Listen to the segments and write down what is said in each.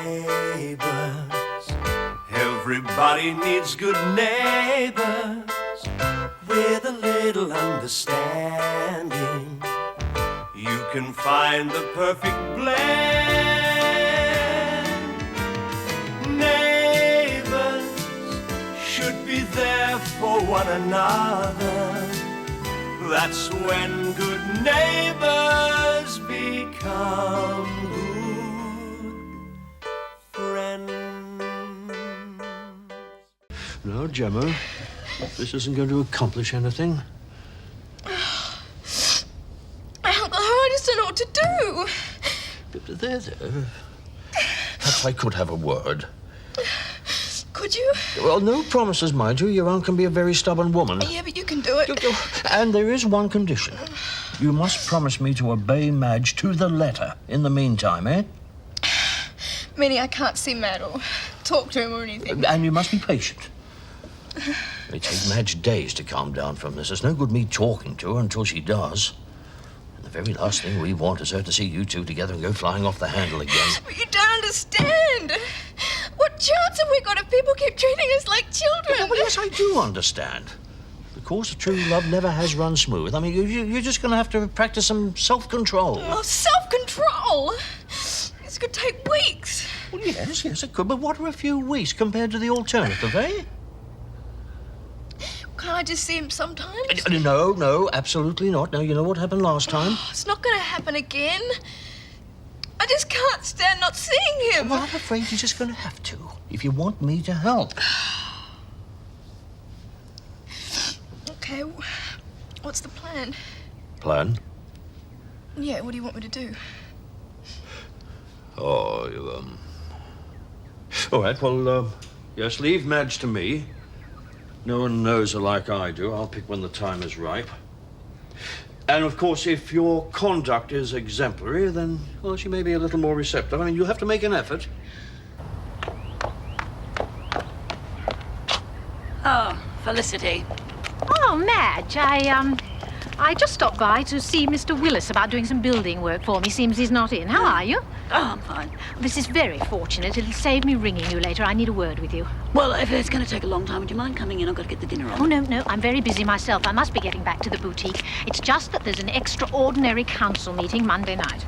Neighbours, everybody needs good neighbours with a little understanding. You can find the perfect blend. Neighbours should be there for one another. That's when good neighbours become good friends. No, Gemma, this isn't going to accomplish anything. I just don't know what to do. There. Perhaps I could have a word. Could you? Well, no promises, mind you. Your aunt can be a very stubborn woman. Yeah, but you can do it. And there is one condition. You must promise me to obey Madge to the letter in the meantime, eh? Meaning I can't see Matt or talk to him or anything. And you must be patient. It takes Madge days to calm down from this. There's no good me talking to her until she does. And the very last thing we want is her to see you two together and go flying off the handle again. But you don't understand. What chance have we got if people keep treating us like children? Well, yes, I do understand. The course of true love never has run smooth. I mean, you're just going to have to practice some self-control. Oh, self-control? This could take weeks. Well, yes, it could. But what are a few weeks compared to the alternative, eh? Can't I just see him sometimes? No, absolutely not. No, you know what happened last time? Oh, it's not going to happen again. I just can't stand not seeing him. Well, I'm afraid you're just going to have to, if you want me to help. Okay, what's the plan? Plan? Yeah, what do you want me to do? Oh, All right, well, yes, leave Madge to me. No one knows her like I do. I'll pick when the time is ripe. And, of course, if your conduct is exemplary, then, well, she may be a little more receptive. I mean, you'll have to make an effort. Oh, Felicity. Oh, Madge, I just stopped by to see Mr. Willis about doing some building work for me. Seems he's not in. How are you? Oh, I'm fine. This is very fortunate. It'll save me ringing you later. I need a word with you. Well, if it's going to take a long time, would you mind coming in? I've got to get the dinner on. Oh, no, I'm very busy myself. I must be getting back to the boutique. It's just that there's an extraordinary council meeting Monday night.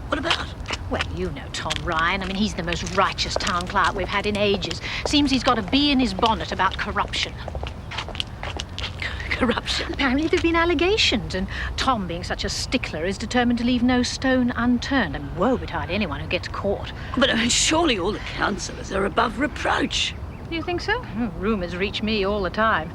What about? Well, you know Tom Ryan. I mean, he's the most righteous town clerk we've had in ages. Seems he's got a bee in his bonnet about corruption. Corruption? Apparently there have been allegations, and Tom, being such a stickler, is determined to leave no stone unturned. And woe betide anyone who gets caught. But I mean, surely all the councillors are above reproach. Do you think so? Rumours reach me all the time.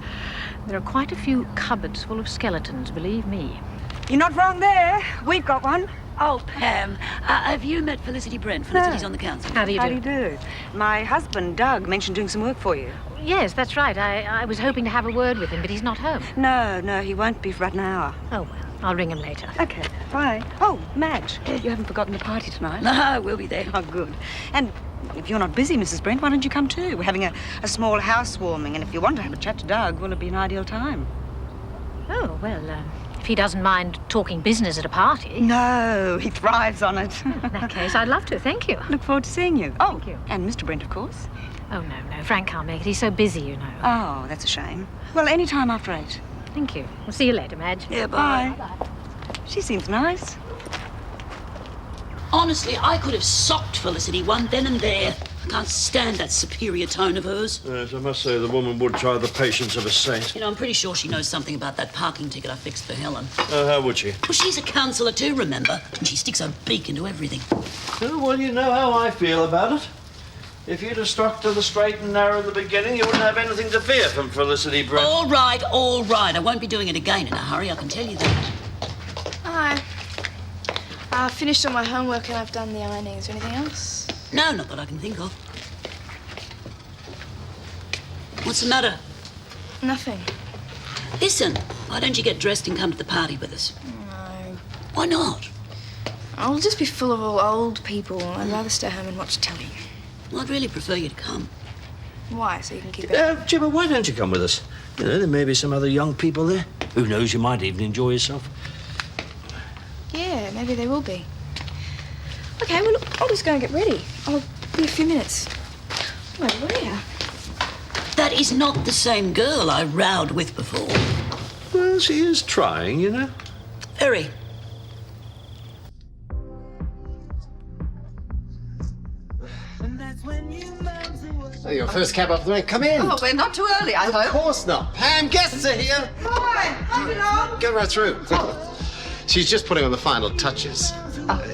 There are quite a few cupboards full of skeletons, believe me. You're not wrong there. We've got one. Oh, Pam, have you met Felicity Brent? Felicity's on the council. How do you do? How do you do? My husband, Doug, mentioned doing some work for you. Yes, that's right. I was hoping to have a word with him, but he's not home. No, he won't be for about an hour. Oh, well, I'll ring him later. Okay, bye. Oh, Madge, you haven't forgotten the party tonight? No, we'll be there. Oh, good. And if you're not busy, Mrs. Brent, why don't you come too? We're having a small housewarming, and if you want to have a chat to Doug, well, it'd be an ideal time. Oh, well, if he doesn't mind talking business at a party. No, he thrives on it. In that case, I'd love to. Thank you. Look forward to seeing you. Oh, Thank you. And Mr. Brent, of course. Oh, no. Frank can't make it. He's so busy, you know. Oh, that's a shame. Well, any time after 8. Thank you. We'll see you later, Madge. Yeah, bye. Bye. She seems nice. Honestly, I could have socked Felicity one then and there. I can't stand that superior tone of hers. Yes, I must say the woman would try the patience of a saint. You know, I'm pretty sure she knows something about that parking ticket I fixed for Helen. How would she? Well, she's a councillor too, remember? And she sticks her beak into everything. Oh, well, you know how I feel about it. If you'd have stuck to the straight and narrow at the beginning, you wouldn't have anything to fear from Felicity Brent. All right. I won't be doing it again in a hurry, I can tell you that. Hi. I finished all my homework and I've done the ironing. Is there anything else? No, not that I can think of. What's the matter? Nothing. Listen, why don't you get dressed and come to the party with us? No. Why not? I'll just be full of all old people. I'd rather stay home and watch telly. Well, I'd really prefer you to come. Why? So you can keep it... Gemma, why don't you come with us? You know, there may be some other young people there. Who knows, you might even enjoy yourself. Yeah, maybe they will be. Okay, well, look, I'll just go and get ready. I'll be a few minutes. Well, where? That is not the same girl I rowed with before. Well, she is trying, you know. Very. Oh, your first cab off the rank. Come in. Oh, we're not too early, I Of hope. course not. Pam, guests are here. Hi, Go right through. She's just putting on the final touches.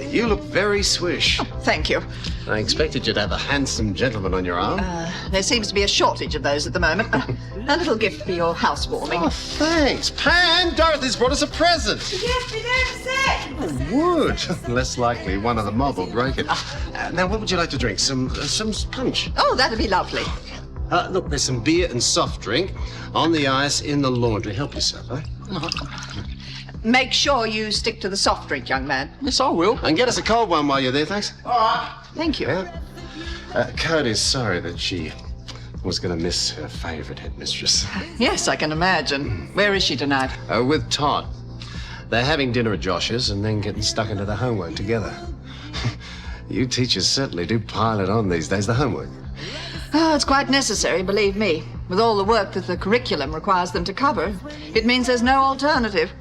You look very swish. Thank you. I expected you to have a handsome gentleman on your arm. There seems to be a shortage of those at the moment. A little gift for your housewarming. Oh, thanks. Pam, Dorothy's brought us a present. Yes, we don't say. Wood. Less likely one of the mob will break it. Now, what would you like to drink? Some punch? Oh, that'd be lovely. Look, there's some beer and soft drink on the ice in the laundry. Help yourself, eh? Make sure you stick to the soft drink, young man. Yes, I will. And get us a cold one while you're there, thanks. Thank you. Yeah. Cody's sorry that she was going to miss her favourite headmistress. Yes, I can imagine. Where is she tonight? With Todd. They're having dinner at Josh's and then getting stuck into the homework together. You teachers certainly do pile it on these days, the homework. Oh, it's quite necessary, believe me. With all the work that the curriculum requires them to cover, it means there's no alternative.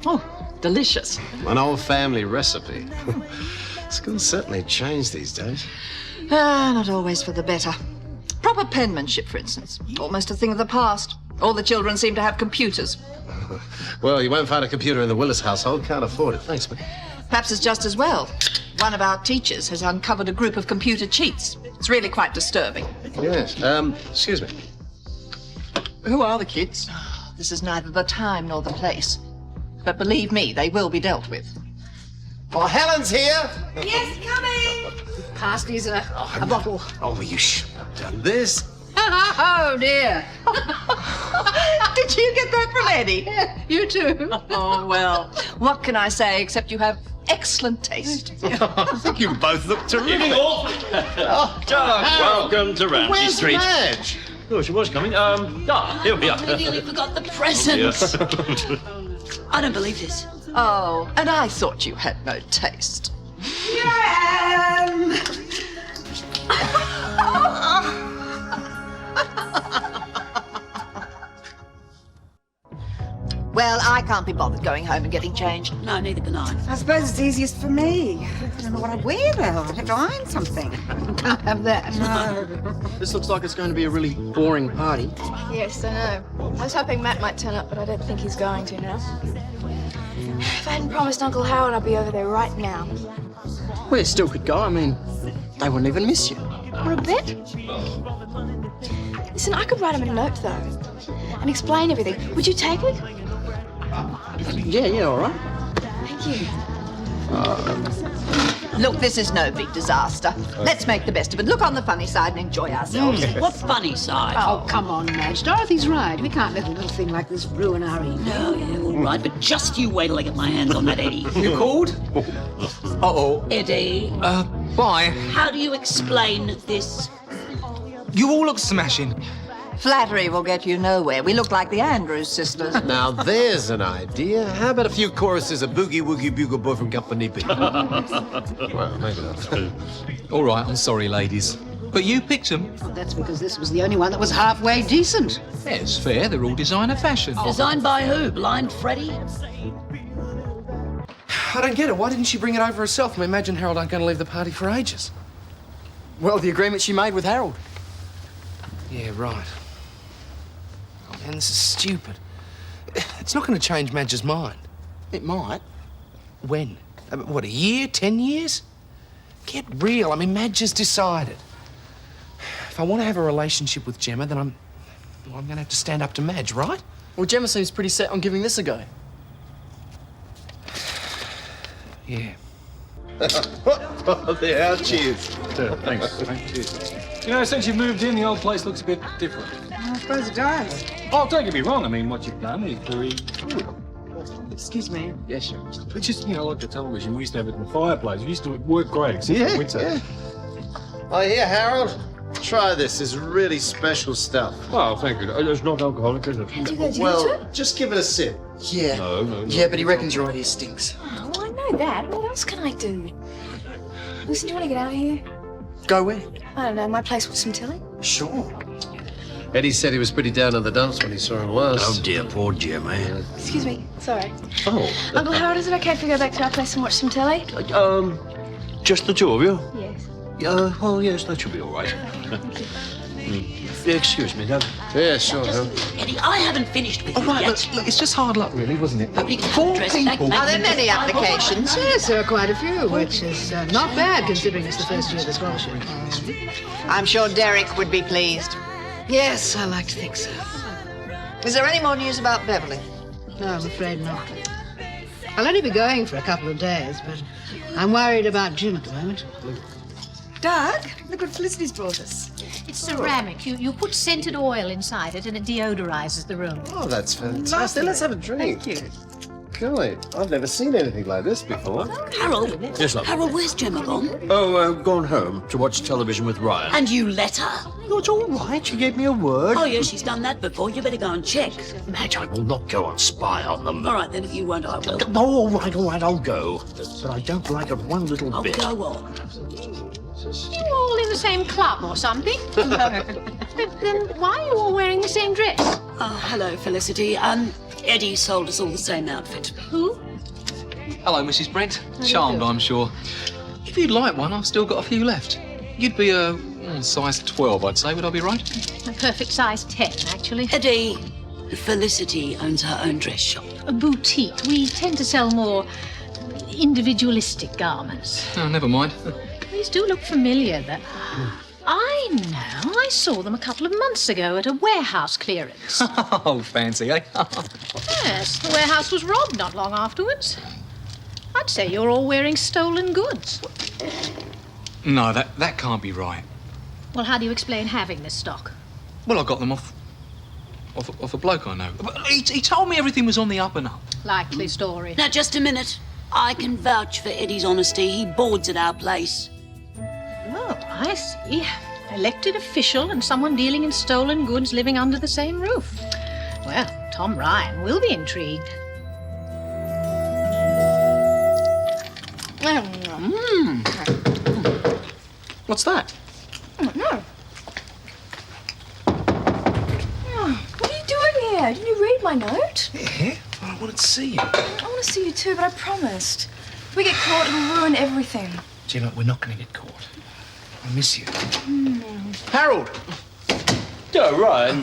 Oh, delicious. An old family recipe. Schools certainly change these days. Not always for the better. Proper penmanship, for instance. Almost a thing of the past. All the children seem to have computers. Well, you won't find a computer in the Willis household. Can't afford it. Thanks, man. Perhaps it's just as well. One of our teachers has uncovered a group of computer cheats. It's really quite disturbing. Yes. Excuse me. Who are the kids? This is neither the time nor the place. But believe me, they will be dealt with. Oh, Helen's here. Yes, coming. Pasties a bottle. Oh, you shouldn't have done this. Oh, dear. Did you get that from Eddie? You too? Oh, well, what can I say except you have excellent taste. I think you both look terrific. Evening all. Welcome to Ramsay Where's Street. Madge? Oh, she was coming. Here we are. I nearly forgot the presents. I don't believe this. Oh, and I thought you had no taste. Well, I can't be bothered going home and getting changed. No, neither can I. I suppose it's easiest for me. I don't know what I'd wear though. I'd have to iron something. Can't have that. This looks like it's going to be a really boring party. Yes, I know. I was hoping Matt might turn up, but I don't think he's going to now. If I hadn't promised Uncle Howard, I'd be over there right now. Well, you still could go. I mean, they wouldn't even miss you. For a bit? Listen, I could write him a note, though, and explain everything. Would you take it? Yeah, all right. Thank you. Look, this is no big disaster. Let's make the best of it. Look on the funny side and enjoy ourselves. What funny side? Oh, come on, Madge. Dorothy's right. We can't let a little thing like this ruin our evening. No, yeah, all right, but just you wait till I get my hands on that Eddie. You called? Uh-oh. Eddie, Why? how do you explain this? You all look smashing. Flattery will get you nowhere. We look like the Andrews sisters. Now there's an idea. How about a few choruses of Boogie Woogie Bugle Boy from Company B? Well, maybe not. All right, I'm sorry, ladies. But you picked them. Well, that's because this was the only one that was halfway decent. Yeah, it's fair. They're all designer fashion. Designed by who? Blind Freddy? I don't get it. Why didn't she bring it over herself? I imagine Harold ain't going to leave the party for ages. Well, the agreement she made with Harold. Yeah, right. Oh, man, this is stupid. It's not going to change Madge's mind. It might. When? What, a year? 10 years? Get real. I mean, Madge has decided. If I want to have a relationship with Gemma, then I'm going to have to stand up to Madge, right? Well, Gemma seems pretty set on giving this a go. Yeah. There, cheers. Thanks. You know, since you've moved in, the old place looks a bit different. I suppose it does. Oh, don't get me wrong. I mean, what you've done is very good. Excuse me. Yes, sir. It's just, you know, like the television. We used to have it in the fireplace. We used to work great, except for winter. Yeah. Oh, here, Harold. Try this. It's really special stuff. Oh, thank you. It's not alcoholic, is it? Do you go to Well, just give it a sip. Yeah. No. Yeah, but he reckons your idea stinks. Oh, well, I know that. What else can I do? Listen, do you want to get out of here? Go where? I don't know, my place with some telly? Sure. Eddie said he was pretty down in the dumps when he saw him last. Oh, dear, poor Gemma. Excuse me, sorry. Oh. Uncle Howard, is it okay if we go back to our place and watch some telly? Just the two of you? Yes. Well, yes, that should be all right. Excuse me, Dad. Yeah, sure. Eddie, I haven't finished with you Right, yet. look, it's just hard luck, really, wasn't it? Nobody can Four dress people. back, Are there make many them applications? Yes, there are quite a few, which is not bad considering it's the first year of the scholarship. I'm sure Derek would be pleased. Yes, I like to think so. Is there any more news about Beverly? No, I'm afraid not. I'll only be going for a couple of days, but I'm worried about Jim at the moment. Doug, look what Felicity's brought us. It's ceramic. You put scented oil inside it and it deodorizes the room. Oh, that's fantastic. Let's have a drink. Thank you. Golly, I've never seen anything like this before. Harold. Yes, love. Harold, where's Gemma gone? Oh, gone home to watch television with Ryan. And you let her? Oh, it's all right. She gave me a word. Oh, yeah, she's done that before. You better go and check. Madge, I will not go and spy on them. All right, then, if you won't, I will. Oh, all right, I'll go. But I don't like it one little Oh, bit. go on. You all in the same club or something? Then why are you all wearing the same dress? Oh, hello, Felicity. Eddie sold us all the same outfit. Who? Hello, Mrs. Brent. Charmed, I'm sure. If you'd like one, I've still got a few left. You'd be a size 12, I'd say. Would I be right? A perfect size 10, actually. Eddie, Felicity owns her own dress shop. A boutique. We tend to sell more individualistic garments. Oh, never mind. These do look familiar, though. I know. I saw them a couple of months ago at a warehouse clearance. Oh, fancy, eh? Yes, the warehouse was robbed not long afterwards. I'd say you're all wearing stolen goods. No, that can't be right. Well, how do you explain having this stock? Well, I got them off a bloke I know. But he told me everything was on the up and up. Likely story. Now, just a minute. I can vouch for Eddie's honesty. He boards at our place. Oh, I see. Elected official and someone dealing in stolen goods living under the same roof. Well, Tom Ryan will be intrigued. What's that? No. What are you doing here? Didn't you read my note? Yeah? I wanted to see you. I want to see you too, but I promised. If we get caught, it'll ruin everything. Gemma, we're not going to get caught. I miss you. Harold! Oh, Ryan.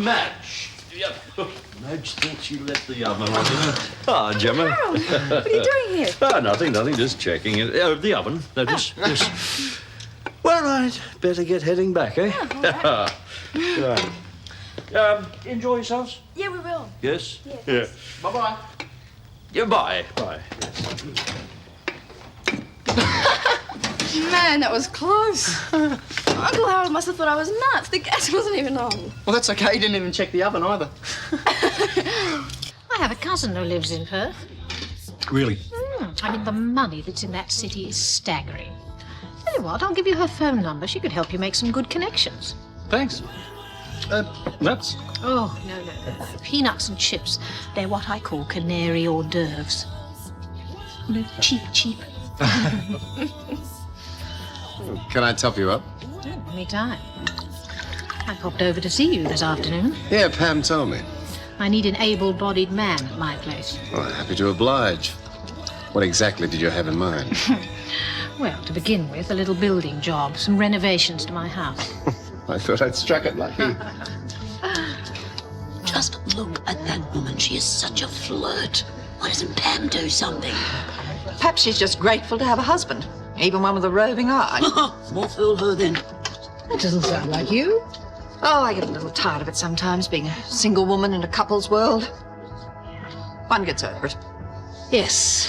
Madge. Yep. Madge thought you left the oven on. Ah, Gemma. Harold, what are you doing here? Ah, nothing, just checking it. The oven. No, just. Well, I'd better get heading back, eh? Yeah, all right. Enjoy yourselves? Yeah, we will. Yes? Yeah. Bye-bye. Yeah, bye. Bye. Man, that was close. Uncle Harold must have thought I was nuts. The gas wasn't even on. Well, that's okay. He didn't even check the oven either. I have a cousin who lives in Perth. Really? I mean, the money that's in that city is staggering. Tell you what, I'll give you her phone number. She could help you make some good connections. Thanks. Nuts? Oh, no. Peanuts and chips. They're what I call canary hors d'oeuvres. No, cheap. Can I top you up? Anytime. I popped over to see you this afternoon. Yeah, Pam told me. I need an able-bodied man at my place. Well, happy to oblige. What exactly did you have in mind? Well, to begin with, a little building job, some renovations to my house. I thought I'd struck it lucky. Just look at that woman. She is such a flirt. Why doesn't Pam do something? Perhaps she's just grateful to have a husband, even one with a roving eye. More fool her then. That doesn't sound like you. Oh, I get a little tired of it sometimes, being a single woman in a couple's world. One gets over it. Yes.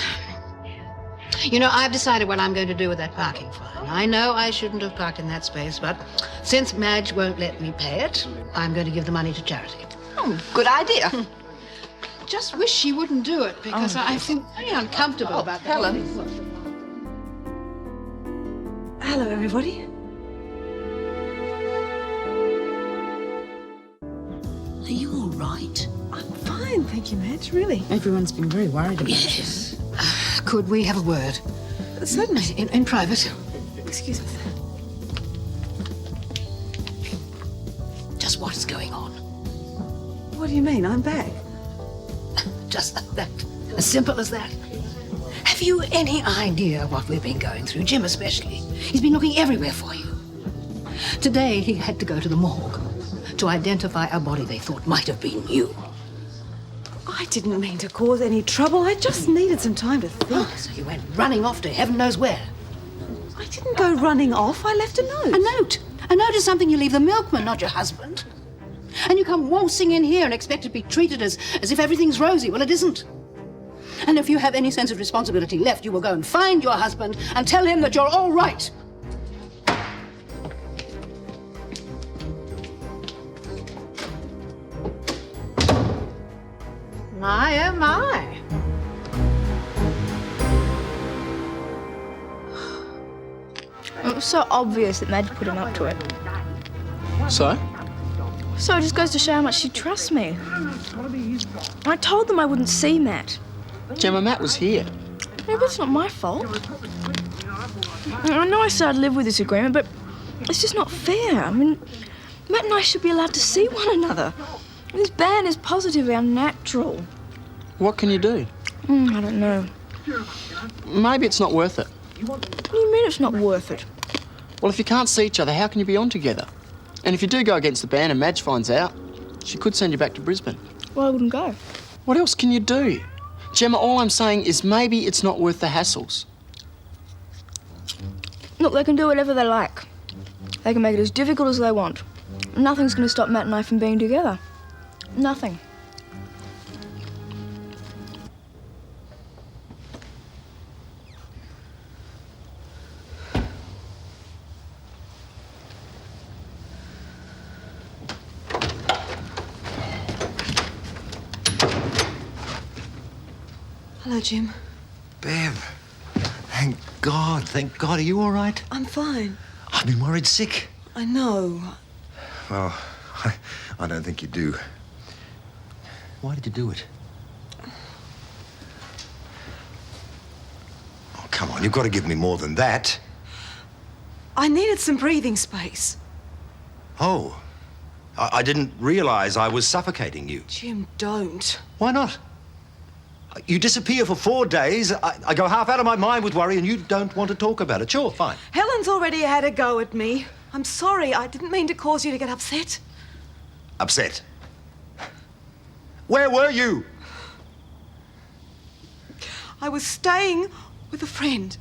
You know, I've decided what I'm going to do with that parking fine. I know I shouldn't have parked in that space, but since Madge won't let me pay it, I'm going to give the money to charity. Oh, good idea. Just wish she wouldn't do it, because I feel very uncomfortable about that. Helen. Hello, everybody. Are you all right? I'm fine, thank you, Madge, really. Everyone's been very worried about Yes. Could we have a word? Certainly. In private. Excuse me. Just what is going on? What do you mean? I'm back. Just that. As simple as that. Have you any idea what we've been going through? Jim especially. He's been looking everywhere for you. Today he had to go to the morgue to identify a body they thought might have been you. I didn't mean to cause any trouble. I just needed some time to think. Oh, so you went running off to heaven knows where. I didn't go running off. I left a note. A note? A note is something you leave the milkman, not your husband. And you come waltzing in here and expect to be treated as if everything's rosy. Well, it isn't. And if you have any sense of responsibility left, you will go and find your husband and tell him that you're all right. My, oh my. It was so obvious that Madge put him up to it. So? So it just goes to show how much she trusts me. I told them I wouldn't see Matt. Gemma, Matt was here. Yeah, but it's not my fault. I know I started to live with this agreement, but it's just not fair. I mean, Matt and I should be allowed to see one another. This ban is positively unnatural. What can you do? I don't know. Maybe it's not worth it. What do you mean it's not worth it? Well, if you can't see each other, how can you be on together? And if you do go against the ban and Madge finds out, she could send you back to Brisbane. Well, I wouldn't go. What else can you do? Gemma, all I'm saying is maybe it's not worth the hassles. Look, they can do whatever they like. They can make it as difficult as they want. Nothing's going to stop Matt and I from being together. Nothing. Hello, Jim. Bev. Thank God, thank God. Are you all right? I'm fine. I've been worried sick. I know. Well, I don't think you do. Why did you do it? Oh, come on, you've got to give me more than that. I needed some breathing space. Oh, I didn't realize I was suffocating you. Jim, don't. Why not? You disappear for 4 days, I go half out of my mind with worry, and you don't want to talk about it. Sure, fine. Helen's already had a go at me. I'm sorry, I didn't mean to cause you to get upset. Upset? Where were you? I was staying with a friend.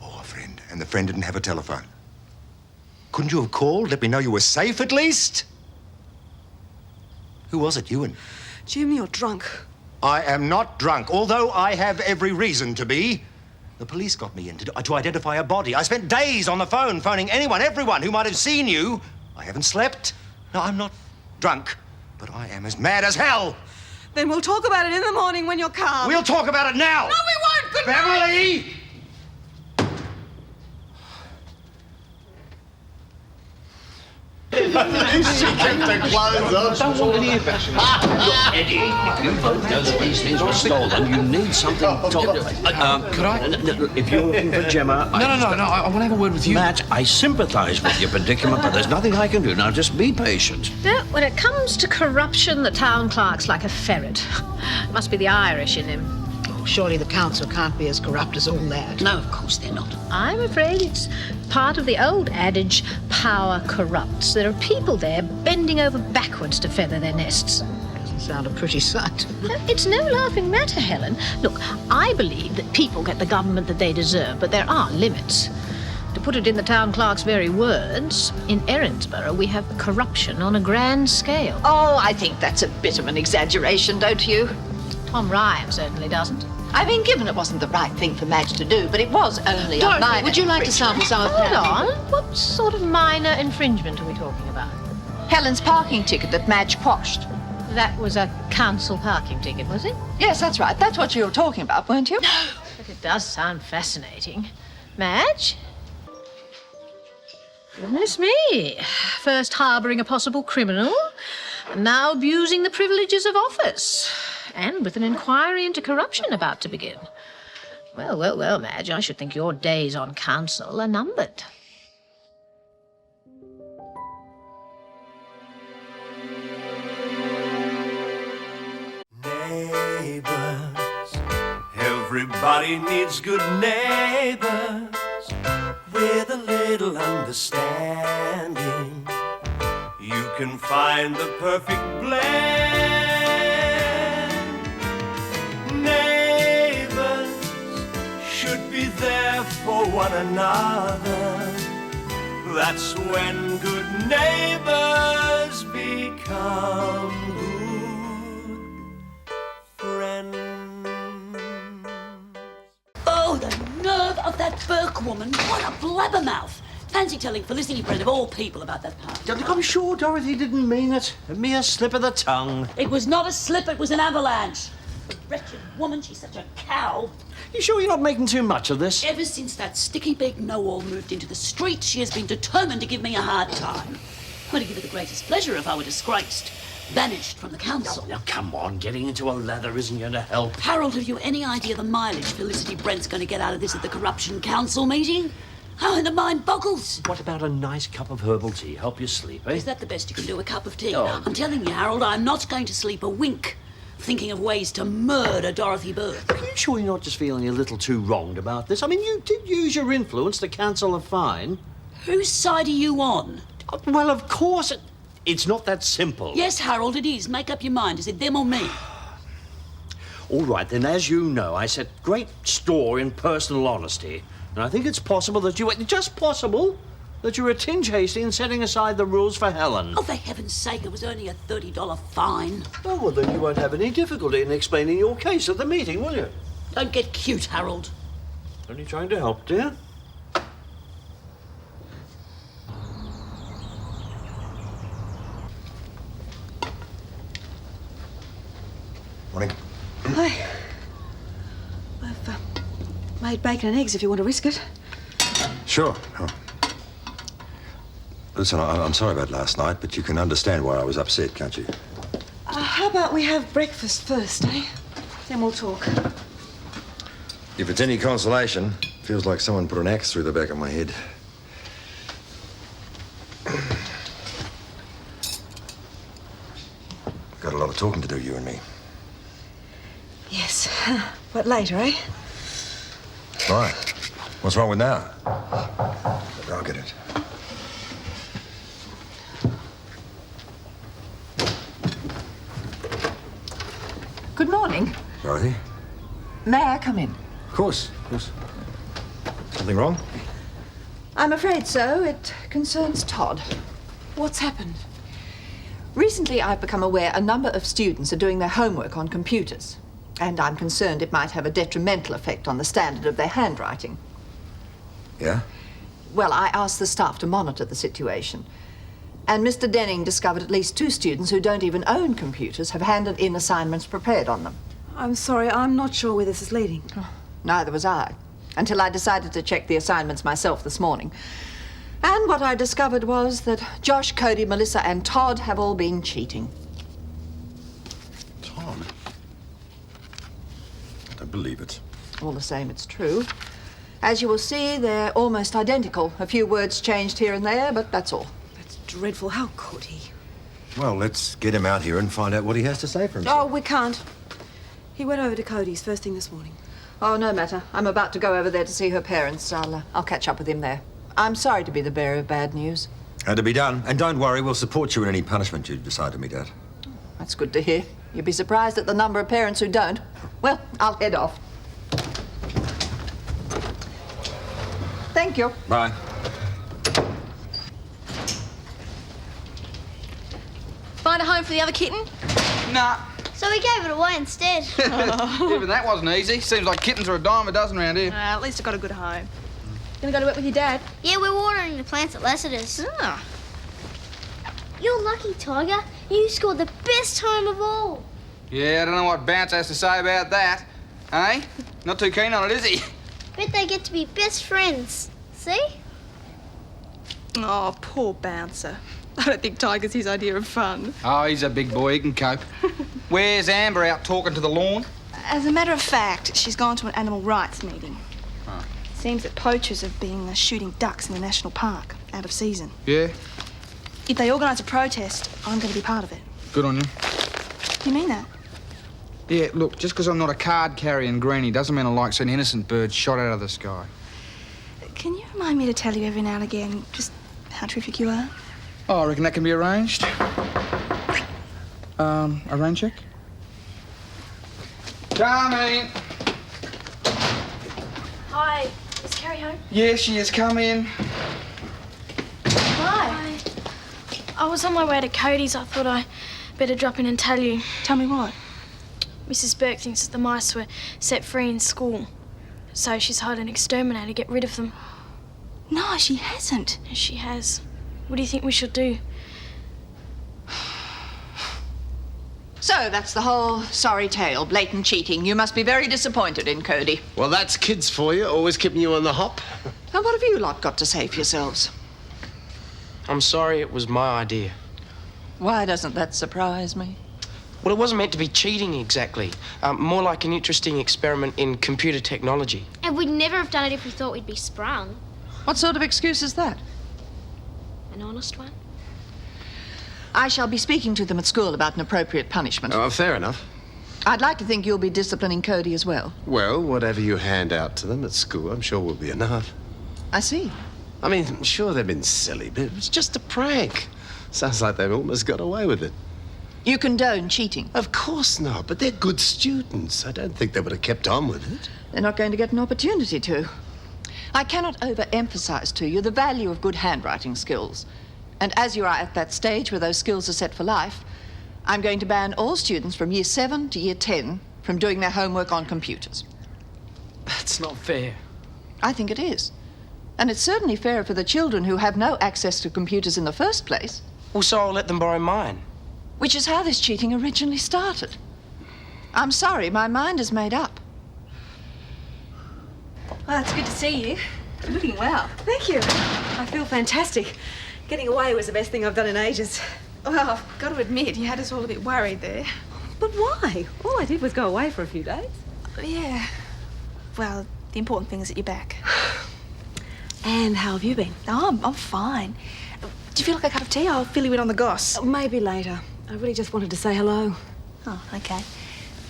Oh, a friend. And the friend didn't have a telephone. Couldn't you have called? Let me know you were safe at least? Who was it, you and? Jim, you're drunk. I am not drunk, although I have every reason to be. The police got me in to identify a body. I spent days on the phone phoning anyone, everyone who might have seen you. I haven't slept. No, I'm not drunk, but I am as mad as hell. Then we'll talk about it in the morning when you're calm. We'll talk about it now. No, we won't. Good Beverly! night. Don't want any of it. Look, Eddie, if you both know that these things were stolen, you need something to... Could I? If you're looking for Gemma... No, I want to have a word with you. Matt, I sympathise with your predicament, but there's nothing I can do. Now, just be patient. Now, when it comes to corruption, the town clerk's like a ferret. Must be the Irish in him. Oh, surely the council can't be as corrupt as all that. No, of course they're not. I'm afraid it's part of the old adage, power corrupts. There are people there bending over backwards to feather their nests. Doesn't sound a pretty sight. It's no laughing matter, Helen. Look, I believe that people get the government that they deserve, but there are limits. To put it in the town clerk's very words, in Erinsborough we have corruption on a grand scale. Oh, I think that's a bit of an exaggeration, don't you? Tom Ryan certainly doesn't. I mean, given it wasn't the right thing for Madge to do, but it was only a minor... Dorothy, would you like to sample some of the... Hold on. What sort of minor infringement are we talking about? Helen's parking ticket that Madge quashed. That was a council parking ticket, was it? Yes, that's right. That's what you were talking about, weren't you? No. But it does sound fascinating. Madge? Goodness me. First harbouring a possible criminal, and now abusing the privileges of office. And with an inquiry into corruption about to begin. Well, well, well, Madge, I should think your days on council are numbered. Neighbours, everybody needs good neighbours with a little understanding. You can find the perfect blend. Neighbours should be there for one another. That's when good neighbours become good friends. Oh, the nerve of that Burke woman. What a blabbermouth. Fancy telling Felicity Brent of all people about that party. I'm sure Dorothy didn't mean it. A mere slip of the tongue. It was not a slip, it was an avalanche. The wretched woman, she's such a cow. You sure you're not making too much of this? Ever since that sticky big know-all moved into the street, she has been determined to give me a hard time. I'd give her the greatest pleasure if I were disgraced, banished from the council. Now, come on, getting into a lather isn't going to help. Harold, have you any idea the mileage Felicity Brent's going to get out of this at the Corruption Council meeting? Oh, and the mind boggles. What about a nice cup of herbal tea? Help you sleep, eh? Is that the best you can do, a cup of tea? Oh. I'm telling you, Harold, I'm not going to sleep a wink thinking of ways to murder Dorothy Burke. Are you sure you're not just feeling a little too wronged about this? I mean, you did use your influence to cancel a fine. Whose side are you on? Well, of course, it's not that simple. Yes, Harold, it is. Make up your mind. Is it them or me? All right, then, as you know, I set great store in personal honesty. And I think it's possible that just possible, that you're a tinge hasty in setting aside the rules for Helen. Oh, for heaven's sake, it was only a $30 fine. Oh, well, then you won't have any difficulty in explaining your case at the meeting, will you? Don't get cute, Harold. Only trying to help, dear. Morning. Hi. I've made bacon and eggs if you want to risk it. Sure. Oh. Listen, I'm sorry about last night, but you can understand why I was upset, can't you? How about we have breakfast first, eh? Then we'll talk. If it's any consolation, feels like someone put an axe through the back of my head. Got a lot of talking to do, you and me. Yes. But later, eh? Why? What's wrong with now? I'll get it. Good morning. Dorothy? May I come in? Of course, of course. Something wrong? I'm afraid so. It concerns Todd. What's happened? Recently, I've become aware a number of students are doing their homework on computers. And I'm concerned it might have a detrimental effect on the standard of their handwriting. Yeah? Well, I asked the staff to monitor the situation. And Mr. Denning discovered at least 2 students who don't even own computers have handed in assignments prepared on them. I'm sorry, I'm not sure where this is leading. Neither was I, until I decided to check the assignments myself this morning. And what I discovered was that Josh, Cody, Melissa, and Todd have all been cheating. Todd? I don't believe it. All the same, it's true. As you will see, they're almost identical. A few words changed here and there, but that's all. That's dreadful. How could he? Well, let's get him out here and find out what he has to say for himself. Oh, we can't. He went over to Cody's first thing this morning. Oh, no matter. I'm about to go over there to see her parents. I'll catch up with him there. I'm sorry to be the bearer of bad news. Had to be done. And don't worry, we'll support you in any punishment you decide to mete out. That's good to hear. You'd be surprised at the number of parents who don't. Well, I'll head off. Thank you. Bye. Find a home for the other kitten? Nah. So we gave it away instead. Even that wasn't easy. Seems like kittens are a dime a dozen around here. At least I got a good home. Gonna go to work with your dad? Yeah, we're watering the plants at Lassiter's. Ah. You're lucky, Tiger. You scored the best home of all. Yeah, I don't know what Bounce has to say about that. Eh? Not too keen on it, is he? Bet they get to be best friends. See? Oh, poor Bouncer. I don't think Tiger's his idea of fun. Oh, he's a big boy. He can cope. Where's Amber out talking to the lawn? As a matter of fact, she's gone to an animal rights meeting. Oh. Seems that poachers have been shooting ducks in the national park, out of season. Yeah? If they organise a protest, I'm going to be part of it. Good on you. You mean that? Yeah, look, just because I'm not a card-carrying greenie doesn't mean I like seeing innocent birds shot out of the sky. Can you remind me to tell you every now and again just how terrific you are? Oh, I reckon that can be arranged. A rain check? Coming! Hi, is Carrie home? Yes, she is. Come in. Hi. I was on my way to Cody's. I thought I better drop in and tell you. Tell me what? Mrs. Burke thinks that the mice were set free in school. So she's hired an exterminator to get rid of them. No, she hasn't. Yes, she has. What do you think we should do? So that's the whole sorry tale, blatant cheating. You must be very disappointed in Cody. Well, that's kids for you, always keeping you on the hop. And what have you lot got to say for yourselves? I'm sorry, it was my idea. Why doesn't that surprise me? Well, it wasn't meant to be cheating exactly. More like an interesting experiment in computer technology. And we'd never have done it if we thought we'd be sprung. What sort of excuse is that? An honest one? I shall be speaking to them at school about an appropriate punishment. Oh, fair enough. I'd like to think you'll be disciplining Cody as well. Well, whatever you hand out to them at school, I'm sure will be enough. I see. I mean, I'm sure they've been silly, but it was just a prank. Sounds like they've almost got away with it. You condone cheating? Of course not, but they're good students. I don't think they would have kept on with it. They're not going to get an opportunity to. I cannot overemphasize to you the value of good handwriting skills. And as you are at that stage where those skills are set for life, I'm going to ban all students from Year 7 to Year 10 from doing their homework on computers. That's not fair. I think it is. And it's certainly fair for the children who have no access to computers in the first place. Well, so I'll let them borrow mine. Which is how this cheating originally started. I'm sorry, my mind is made up. Well, it's good to see you. You're looking well. Thank you. I feel fantastic. Getting away was the best thing I've done in ages. Well, I've got to admit, you had us all a bit worried there. But why? All I did was go away for a few days. Yeah. Well, the important thing is that you're back. And how have you been? Oh, I'm fine. Do you feel like a cup of tea? I'll fill you in on the goss. Maybe later. I really just wanted to say hello. Oh, okay.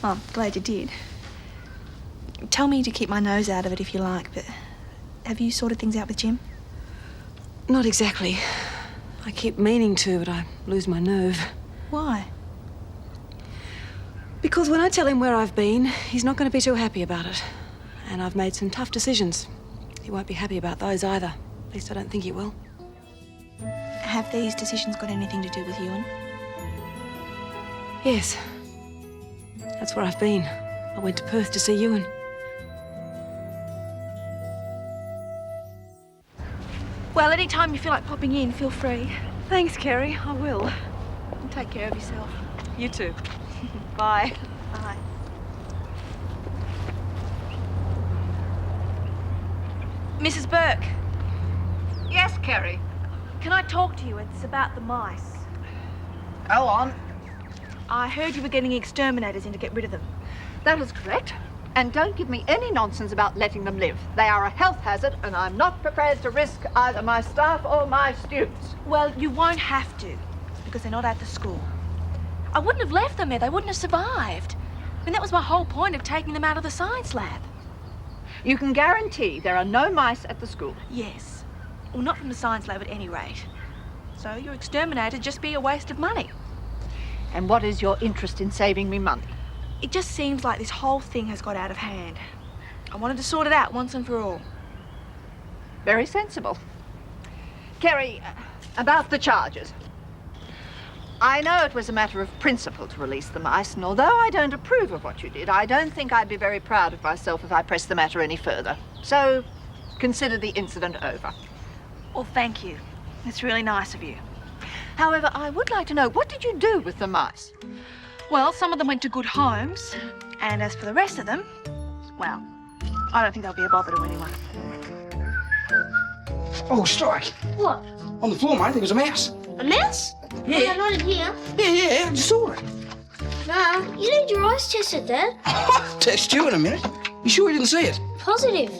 Well, I'm glad you did. Tell me to keep my nose out of it if you like, but have you sorted things out with Jim? Not exactly. I keep meaning to, but I lose my nerve. Why? Because when I tell him where I've been, he's not going to be too happy about it. And I've made some tough decisions. He won't be happy about those either. At least I don't think he will. Have these decisions got anything to do with Ewan? Yes. That's where I've been. I went to Perth to see Ewan. Well, any time you feel like popping in, feel free. Thanks, Kerry. I will. And take care of yourself. You too. Bye. Bye. Mrs. Burke. Yes, Kerry. Can I talk to you? It's about the mice. Go on. I heard you were getting exterminators in to get rid of them. That is correct. And don't give me any nonsense about letting them live. They are a health hazard, and I'm not prepared to risk either my staff or my students. Well, you won't have to, because they're not at the school. I wouldn't have left them there. They wouldn't have survived. I mean, that was my whole point of taking them out of the science lab. You can guarantee there are no mice at the school? Yes. Well, not from the science lab at any rate. So your exterminator would just be a waste of money. And what is your interest in saving me money? It just seems like this whole thing has got out of hand. I wanted to sort it out once and for all. Very sensible. Kerry, about the charges. I know it was a matter of principle to release the mice, and although I don't approve of what you did, I don't think I'd be very proud of myself if I pressed the matter any further. So, consider the incident over. Well, thank you. It's really nice of you. However, I would like to know, what did you do with the mice? Well, some of them went to good homes, and as for the rest of them, well, I don't think they'll be a bother to anyone. Oh, strike. What? On the floor, mate, there was a mouse. A mouse? Yeah. Not in here. Yeah, I just saw it. Dad, you need your eyes tested, Dad. Text you in a minute. You sure you didn't see it? Positive.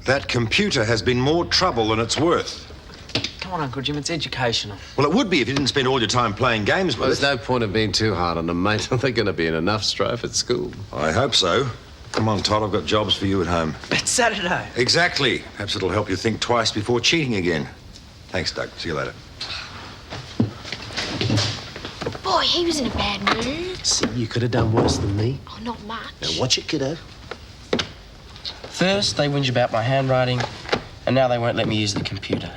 That computer has been more trouble than it's worth. Come on, Uncle Jim, it's educational. Well, it would be if you didn't spend all your time playing games with There's no point in being too hard on them, mate. They're going to be in enough strife at school. I hope so. Come on, Todd, I've got jobs for you at home. It's Saturday. Exactly. Perhaps it'll help you think twice before cheating again. Thanks, Doug. See you later. Boy, he was in a bad mood. See, you could have done worse than me. Oh, not much. Now watch it, kiddo. First, they whinge about my handwriting, and now they won't let me use the computer.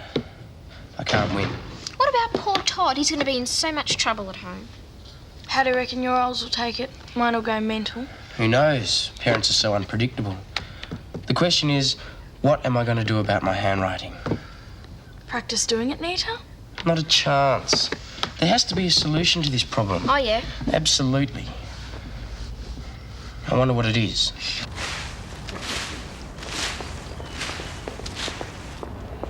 I can't win. What about poor Todd? He's going to be in so much trouble at home. How do you reckon your olds will take it? Mine will go mental. Who knows? Parents are so unpredictable. The question is, what am I going to do about my handwriting? Practice doing it neater? Not a chance. There has to be a solution to this problem. Oh, yeah? Absolutely. I wonder what it is.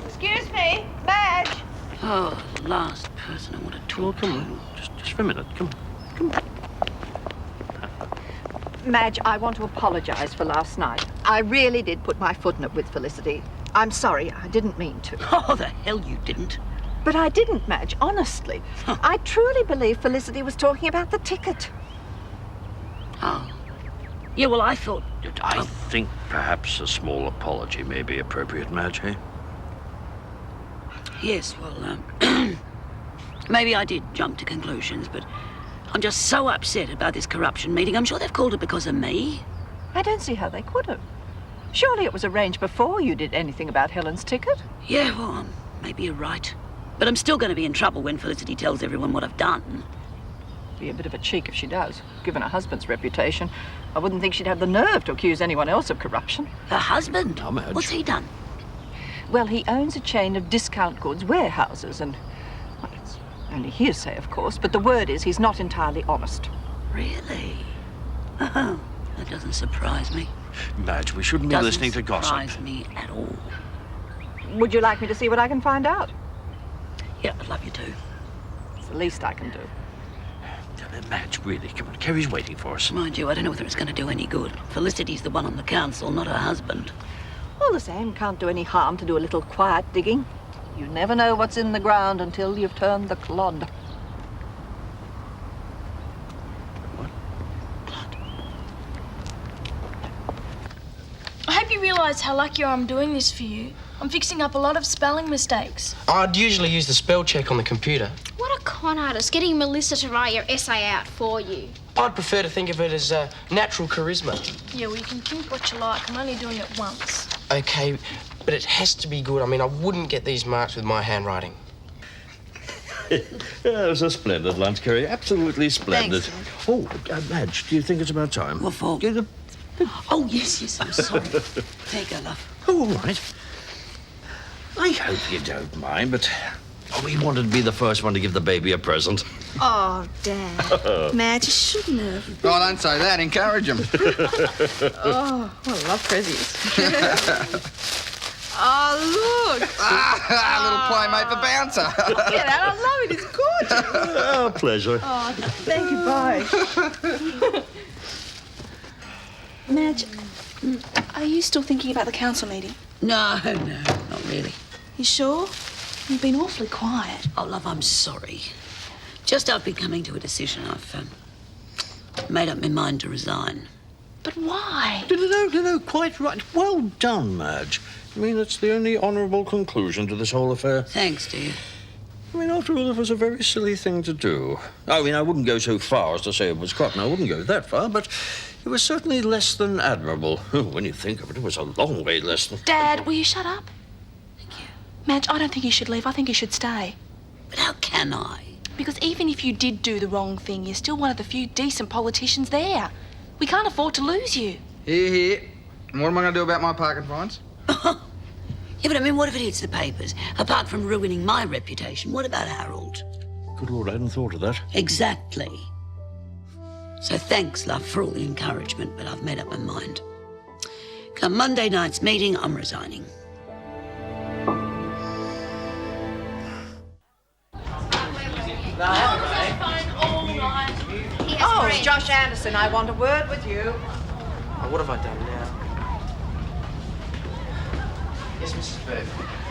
Excuse me, Madge. Oh, last person I want to talk Come on, just for a minute. Come on. Madge, I want to apologise for last night. I really did put my foot in it with Felicity. I'm sorry, I didn't mean to. Oh, the hell you didn't. But I didn't, Madge, honestly. I truly believe Felicity was talking about the ticket. Oh. Yeah, well, I thought... I think perhaps a small apology may be appropriate, Madge, eh? Yes, well, maybe I did jump to conclusions, but I'm just so upset about this corruption meeting. I'm sure they've called it because of me. I don't see how they could have. Surely it was arranged before you did anything about Helen's ticket. Yeah, well, maybe you're right. But I'm still going to be in trouble when Felicity tells everyone what I've done. Be a bit of a cheek if she does. Given her husband's reputation, I wouldn't think she'd have the nerve to accuse anyone else of corruption. Her husband? Oh, Madge. What's he done? Well, he owns a chain of discount goods warehouses and... Well, it's only hearsay, of course, but the word is he's not entirely honest. Really? Oh, that doesn't surprise me. Madge, we shouldn't be listening to gossip. Doesn't surprise me at all. Would you like me to see what I can find out? Yeah, I'd love you to. It's the least I can do. Madge, really, come on. Kerry's waiting for us. Mind you, I don't know whether it's going to do any good. Felicity's the one on the council, not her husband. All the same, can't do any harm to do a little quiet digging. You never know what's in the ground until you've turned the clod. I hope you realise how lucky I'm doing this for you. I'm fixing up a lot of spelling mistakes. I'd usually use the spell check on the computer. What a con artist, getting Melissa to write your essay out for you. I'd prefer to think of it as natural charisma. Yeah, well, you can think what you like. I'm only doing it once. Okay, but it has to be good. I mean, I wouldn't get these marks with my handwriting. Yeah, it was a splendid lunch, Kerry. Absolutely splendid. Thanks. Oh, Madge, do you think it's about time? What for? Oh, yes, I'm sorry. There you go, love. Oh, all right. I hope you don't mind, but we wanted to be the first one to give the baby a present. Oh, Dad. Madge, you shouldn't have. Oh, don't say that. Encourage him. Oh, I love prezzies. Oh, look. Little playmate for Bouncer. Look at that. I love it. It's gorgeous. Oh, pleasure. Oh, thank you, bye. Madge, are you still thinking about the council meeting? No, not really. You sure? You've been awfully quiet. Oh, love, I'm sorry. Just I've been coming to a decision. I've made up my mind to resign. But why? No, quite right. Well done, Madge. I mean, it's the only honourable conclusion to this whole affair. Thanks, dear. I mean, after all, it was a very silly thing to do. I mean, I wouldn't go so far as to say it was cotton. I wouldn't go that far, but it was certainly less than admirable. When you think of it, it was a long way less than... Dad, will you shut up? Thank you. Madge, I don't think you should leave. I think you should stay. But how can I? Because even if you did do the wrong thing, you're still one of the few decent politicians there. We can't afford to lose you. Here. And what am I going to do about my parking fines? Yeah, but I mean, what if it hits the papers? Apart from ruining my reputation, what about Harold? Good Lord, I hadn't thought of that. Exactly. So thanks, love, for all the encouragement, but I've made up my mind. Come Monday night's meeting, I'm resigning. Pearson, I want a word with you. Oh, what have I done now? Yes, Mrs. Burke.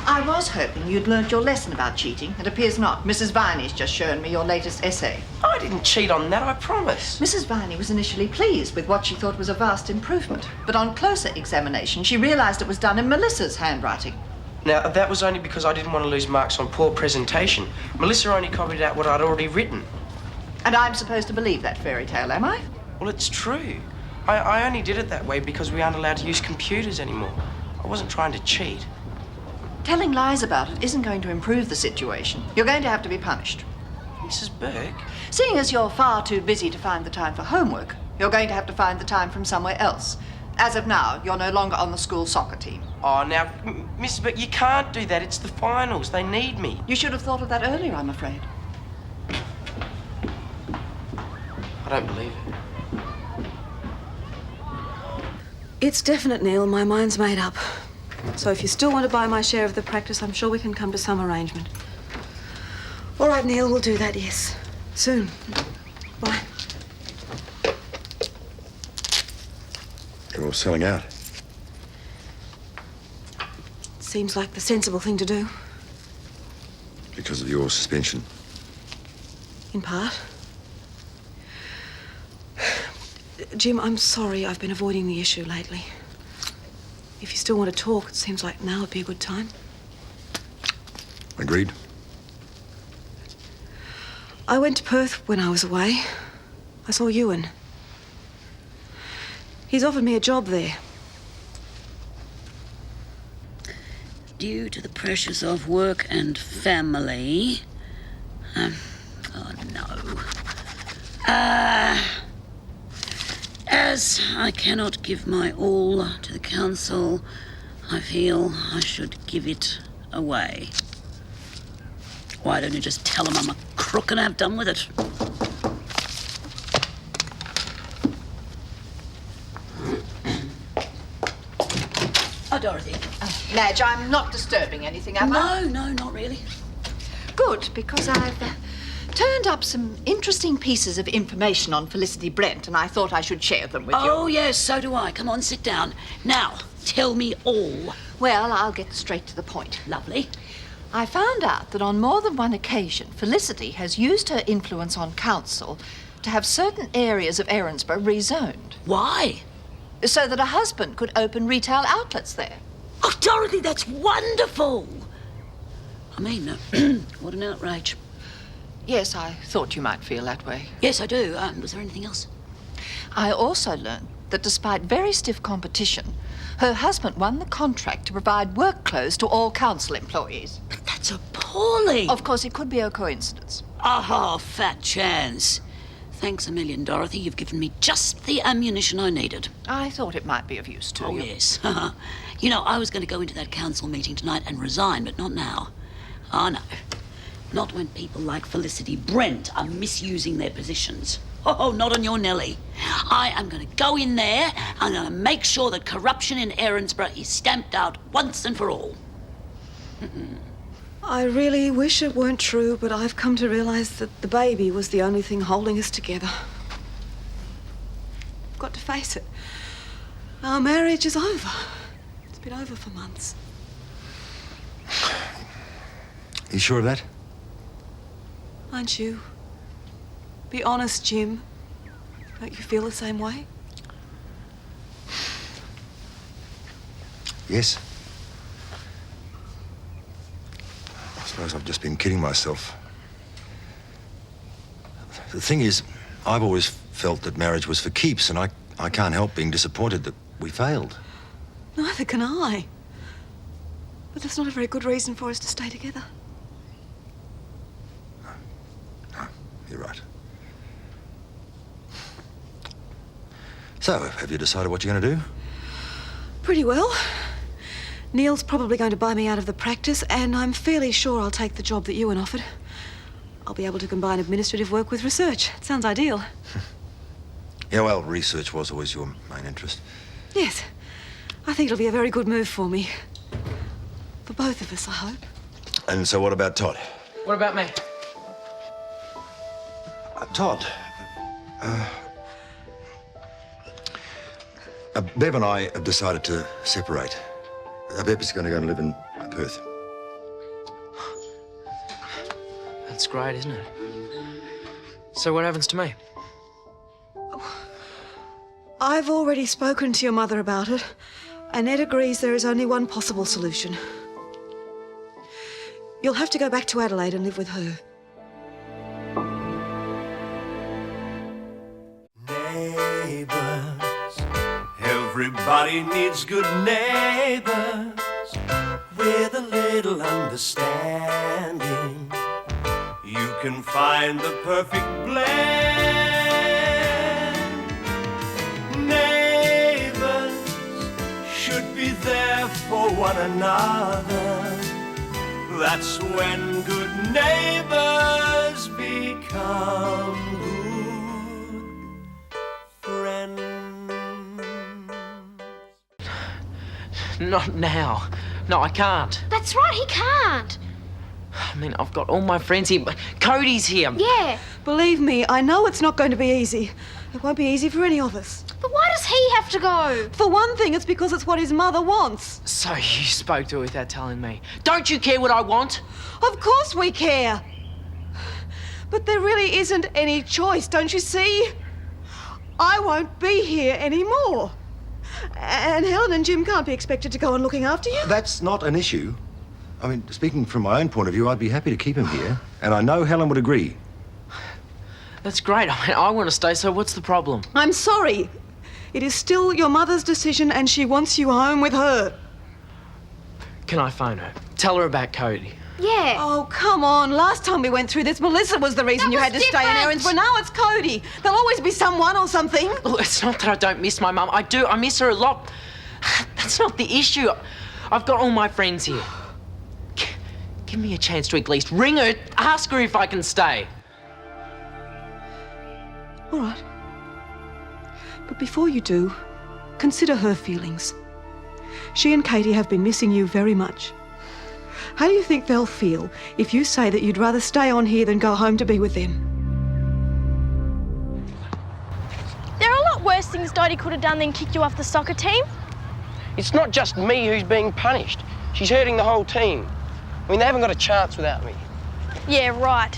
I was hoping you'd learnt your lesson about cheating. It appears not. Mrs. Viney's just shown me your latest essay. I didn't cheat on that, I promise. Mrs. Viney was initially pleased with what she thought was a vast improvement. But on closer examination, she realised it was done in Melissa's handwriting. Now, that was only because I didn't want to lose marks on poor presentation. Melissa only copied out what I'd already written. And I'm supposed to believe that fairy tale, am I? Well, it's true. I only did it that way because we aren't allowed to use computers anymore. I wasn't trying to cheat. Telling lies about it isn't going to improve the situation. You're going to have to be punished. Mrs. Burke? Seeing as you're far too busy to find the time for homework, you're going to have to find the time from somewhere else. As of now, you're no longer on the school soccer team. Oh, now, Mrs. Burke, you can't do that. It's the finals. They need me. You should have thought of that earlier, I'm afraid. I don't believe it. It's definite, Neil. My mind's made up. So if you still want to buy my share of the practice, I'm sure we can come to some arrangement. All right, Neil, we'll do that, yes. Soon. Bye. You're all selling out. Seems like the sensible thing to do. Because of your suspension. In part. Jim, I'm sorry I've been avoiding the issue lately. If you still want to talk, it seems like now would be a good time. Agreed. I went to Perth when I was away. I saw Ewan. He's offered me a job there. Due to the pressures of work and family... oh, no. As I cannot give my all to the council, I feel I should give it away. Why don't you just tell them I'm a crook and have done with it? Oh, Dorothy. Madge, I'm not disturbing anything, am I? No, not really. Good, because I've turned up some interesting pieces of information on Felicity Brent, and I thought I should share them with you. Oh, yes, so do I. Come on, sit down. Now, tell me all. Well, I'll get straight to the point. Lovely. I found out that on more than one occasion, Felicity has used her influence on council to have certain areas of Erinsborough rezoned. Why? So that her husband could open retail outlets there. Oh, Dorothy, that's wonderful. I mean, what an outrage. Yes, I thought you might feel that way. Yes, I do. Was there anything else? I also learned that despite very stiff competition, her husband won the contract to provide work clothes to all council employees. But that's appalling. Of course, it could be a coincidence. Ah, fat chance. Thanks a million, Dorothy. You've given me just the ammunition I needed. I thought it might be of use to you. Oh, yes. You know, I was going to go into that council meeting tonight and resign, but not now. Oh, no. Not when people like Felicity Brent are misusing their positions. Oh, not on your Nelly. I am going to go in there. I'm going to make sure that corruption in Erinsborough is stamped out once and for all. I really wish it weren't true, but I've come to realise that the baby was the only thing holding us together. I've got to face it. Our marriage is over. It's been over for months. You sure of that? Aren't you? Be honest, Jim. Don't you feel the same way? Yes. I suppose I've just been kidding myself. The thing is, I've always felt that marriage was for keeps, and I can't help being disappointed that we failed. Neither can I. But that's not a very good reason for us to stay together. No, you're right. So, have you decided what you're going to do? Pretty well. Neil's probably going to buy me out of the practice, and I'm fairly sure I'll take the job that Ewan offered. I'll be able to combine administrative work with research. It sounds ideal. Yeah, well, research was always your main interest. Yes. I think it'll be a very good move for me. For both of us, I hope. And so what about Todd? What about me? Bev and I have decided to separate. Bev is going to go and live in Perth. That's great, isn't it? So what happens to me? I've already spoken to your mother about it. Annette agrees there is only one possible solution. You'll have to go back to Adelaide and live with her. Neighbours, everybody needs good neighbours with a little understanding. You can find the perfect blend. Neighbours should be there for one another. That's when good neighbours become good friends. Not now. No, I can't. That's right, he can't. I mean, I've got all my friends here. Cody's here. Yeah. Believe me, I know it's not going to be easy. It won't be easy for any of us. But why does he have to go? For one thing, it's because it's what his mother wants. So you spoke to her without telling me. Don't you care what I want? Of course we care. But there really isn't any choice, don't you see? I won't be here anymore. And Helen and Jim can't be expected to go on looking after you. That's not an issue. I mean, speaking from my own point of view, I'd be happy to keep him here. And I know Helen would agree. That's great. I mean, I want to stay, so what's the problem? I'm sorry. It is still your mother's decision and she wants you home with her. Can I phone her? Tell her about Cody. Yeah. Oh, come on. Last time we went through this, Melissa was the reason you had to stay in Erinsborough. Now it's Cody. There'll always be someone or something. Look, it's not that I don't miss my mum. I do. I miss her a lot. That's not the issue. I've got all my friends here. Give me a chance to at least ring her, ask her if I can stay. All right. But before you do, consider her feelings. She and Katie have been missing you very much. How do you think they'll feel if you say that you'd rather stay on here than go home to be with them? There are a lot worse things Dottie could have done than kick you off the soccer team. It's not just me who's being punished. She's hurting the whole team. I mean, they haven't got a chance without me. Yeah, right.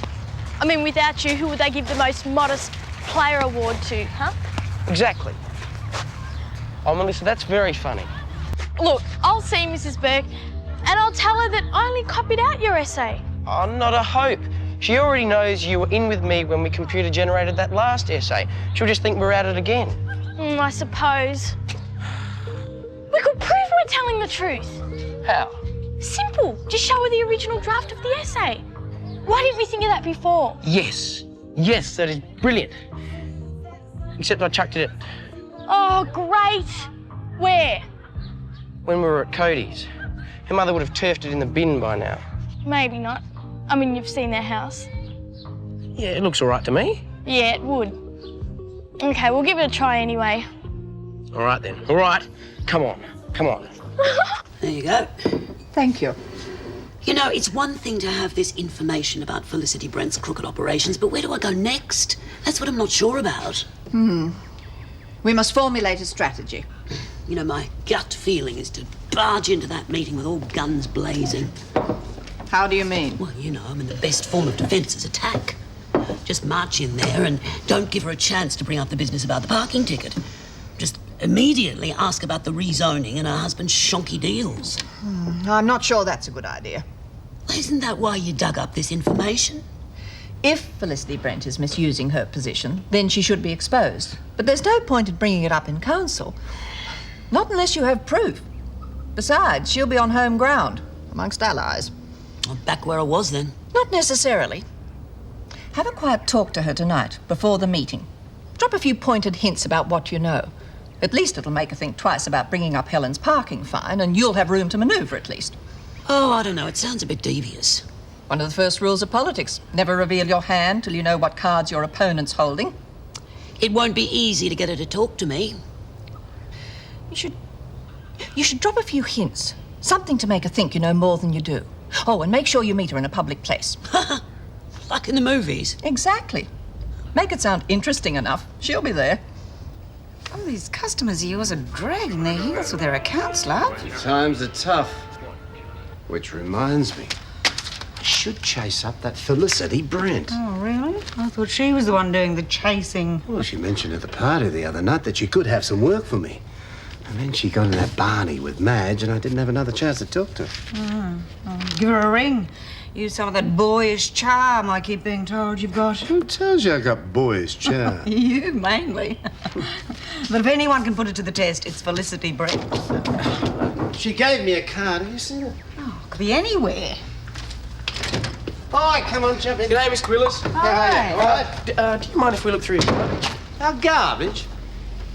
I mean, without you, who would they give the most modest player award to, huh? Exactly. Oh, Melissa, that's very funny. Look, I'll see Mrs. Burke and I'll tell her that I only copied out your essay. Oh, not a hope. She already knows you were in with me when we computer-generated that last essay. She'll just think we're at it again. I suppose. We could prove we're telling the truth. How? Simple. Just show her the original draft of the essay. Why didn't we think of that before? Yes. Yes, that is brilliant. Except I chucked it Oh, great. Where? when we were at Cody's. Her mother would have turfed it in the bin by now. Maybe not. I mean, you've seen their house. Yeah, it looks all right to me. Yeah, it would. Okay, we'll give it a try anyway. All right, then. All right. Come on. Come on. There you go. Thank you. You know, it's one thing to have this information about Felicity Brent's crooked operations, but where do I go next? That's what I'm not sure about. We must formulate a strategy. You know, my gut feeling is to barge into that meeting with all guns blazing. How do you mean? Well, you know, I mean, the best form of defence is attack. Just march in there and don't give her a chance to bring up the business about the parking ticket. Just immediately ask about the rezoning and her husband's shonky deals. I'm not sure that's a good idea. Well, isn't that why you dug up this information? If Felicity Brent is misusing her position, then she should be exposed. But there's no point in bringing it up in council. Not unless you have proof. Besides, she'll be on home ground, amongst allies. Well, back where I was then. Not necessarily. Have a quiet talk to her tonight, before the meeting. Drop a few pointed hints about what you know. At least it'll make her think twice about bringing up Helen's parking fine, and you'll have room to manoeuvre at least. Oh, I don't know. It sounds a bit devious. One of the first rules of politics. Never reveal your hand till you know what cards your opponent's holding. It won't be easy to get her to talk to me. You should drop a few hints. Something to make her think you know more than you do. Oh, and make sure you meet her in a public place. Like in the movies. Exactly. Make it sound interesting enough. She'll be there. Some of these customers of yours are dragging their heels with their accounts, love. Times are tough. Which reminds me, I should chase up that Felicity Brent. Oh, really? I thought she was the one doing the chasing. Well, she mentioned at the party the other night that she could have some work for me. And then she got in that Barney with Madge, and I didn't have another chance to talk to her. Well, give her a ring. Use some of that boyish charm I keep being told you've got. Who tells you I got boyish charm? You, mainly. But if anyone can put it to the test, it's Felicity Brent. She gave me a card. Have you seen it? Oh, could be anywhere. Hi, come on, jump in. G'day, Miss Willis. Hi. All right. Do you mind if we look through your garbage? Our garbage?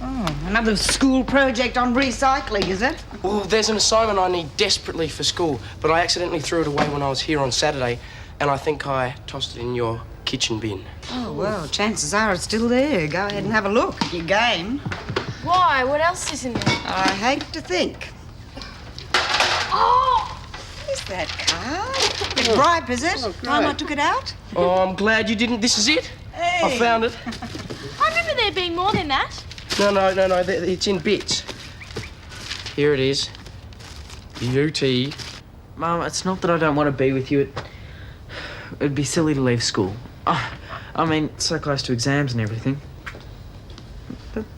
Oh, another school project on recycling, is it? Well, there's an assignment I need desperately for school, but I accidentally threw it away when I was here on Saturday, and I think I tossed it in your kitchen bin. Oh, well, chances are it's still there. Go ahead and have a look if you're game. Why? What else is in there? I hate to think. Oh! What is that card? It's ripe, is it? Time I took it out? Oh, I'm glad you didn't. This is it. Hey. I found it. I remember there being more than that. No, it's in bits. Here it is. UT. Mum, it's not that I don't want to be with you. It'd be silly to leave school. I mean, it's so close to exams and everything.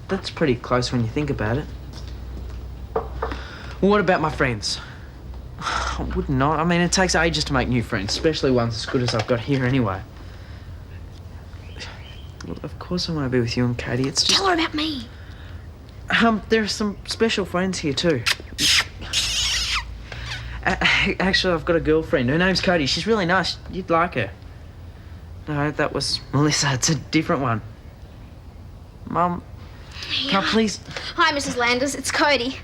That's pretty close when you think about it. Well, what about my friends? I would not. I mean, it takes ages to make new friends, especially ones as good as I've got here anyway. Look, of course I want to be with you and Cody. It's just... Tell her about me. There are some special friends here too. Actually, I've got a girlfriend. Her name's Cody. She's really nice. You'd like her. No, that was Melissa. It's a different one. Mum, can't please... Hi, Mrs. Landers. It's Cody.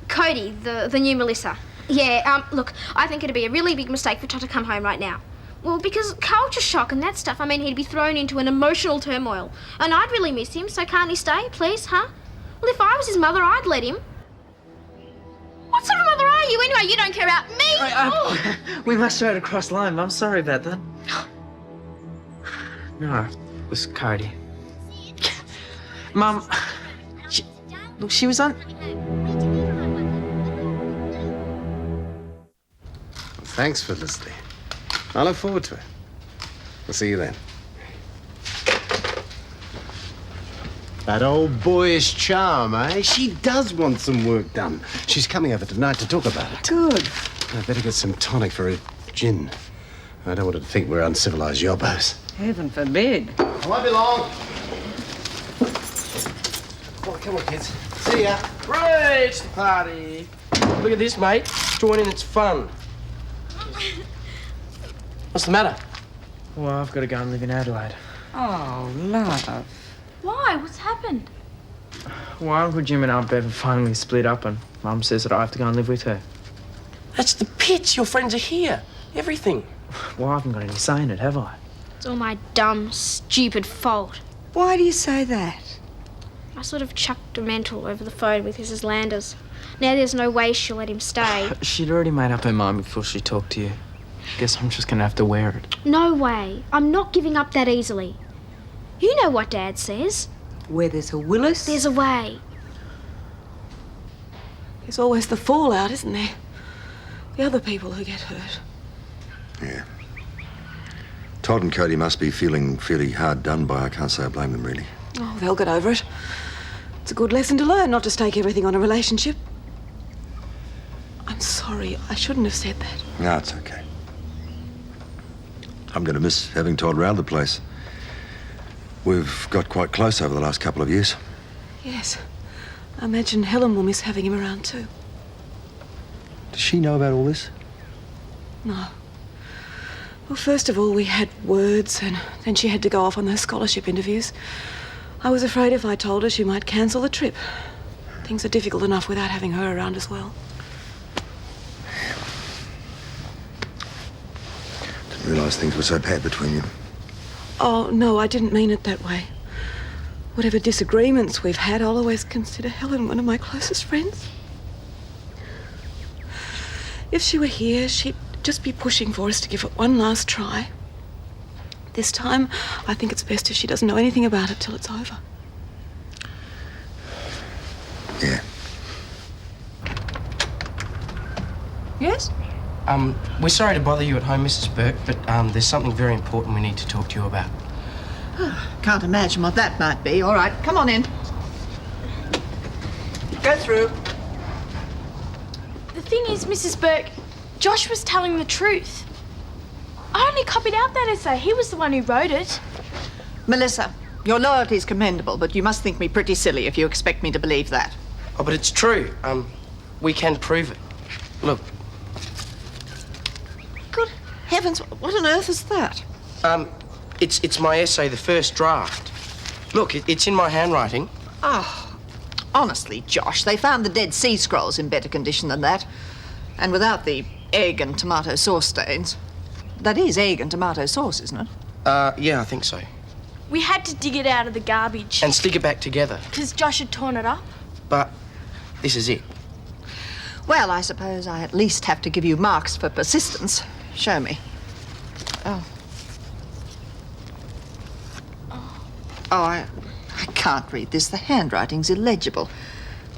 Cody, the new Melissa. Yeah, look, I think it'd be a really big mistake for Todd to come home right now. Well, because culture shock and that stuff, I mean, he'd be thrown into an emotional turmoil. And I'd really miss him, so can't he stay, please, huh? Well, if I was his mother, I'd let him. What sort of mother are you, anyway? You don't care about me! We must have had a cross line. I'm sorry about that. No, it was Cody. Mum, she was on... Thanks for listening. I look forward to it. I'll see you then. That old boyish charm, eh? She does want some work done. She's coming over tonight to talk about it. Good. I better get some tonic for her gin. I don't want her to think we're uncivilized yobbos. Heaven forbid. I won't be long. Oh, come on, kids. See ya. Right, it's the party. Look at this, mate. Join in, it's fun. What's the matter? Well, I've got to go and live in Adelaide. Oh, love. Why? What's happened? Well, Uncle Jim and Aunt Bev have finally split up and Mum says that I have to go and live with her. That's the pits. Your friends are here. Everything. Well, I haven't got any say in it, have I? It's all my dumb, stupid fault. Why do you say that? I sort of chucked a mental over the phone with Mrs. Landers. Now there's no way she'll let him stay. She'd already made up her mind before she talked to you. Guess I'm just going to have to wear it. No way. I'm not giving up that easily. You know what Dad says. Where there's a Willis, there's a way. There's always the fallout, isn't there? The other people who get hurt. Yeah. Todd and Cody must be feeling fairly hard done by. I can't say I blame them, really. Oh, they'll get over it. It's a good lesson to learn, not to stake everything on a relationship. I'm sorry, I shouldn't have said that. No, it's okay. I'm going to miss having Todd round the place. We've got quite close over the last couple of years. Yes. I imagine Helen will miss having him around too. Does she know about all this? No. Well, first of all, we had words, and then she had to go off on those scholarship interviews. I was afraid if I told her, she might cancel the trip. Things are difficult enough without having her around as well. Didn't realise things were so bad between you. Oh, no, I didn't mean it that way. Whatever disagreements we've had, I'll always consider Helen one of my closest friends. If she were here, she'd just be pushing for us to give it one last try. This time, I think it's best if she doesn't know anything about it till it's over. Yeah. Yes? We're sorry to bother you at home, Mrs. Burke, but there's something very important we need to talk to you about. Can't imagine what that might be. All right, come on in. Go through. The thing is, Mrs. Burke, Josh was telling the truth. I only copied out that essay. He was the one who wrote it. Melissa, your loyalty is commendable, but you must think me pretty silly if you expect me to believe that. Oh, but it's true. We can prove it. Look. Good heavens, what on earth is that? It's my essay, the first draft. Look, it's in my handwriting. Oh, honestly, Josh, they found the Dead Sea Scrolls in better condition than that. And without the egg and tomato sauce stains. That is egg and tomato sauce, isn't it? Yeah, I think so. We had to dig it out of the garbage. And stick it back together. Because Josh had torn it up. But this is it. Well, I suppose I at least have to give you marks for persistence. Show me. Oh. Oh, I can't read this. The handwriting's illegible.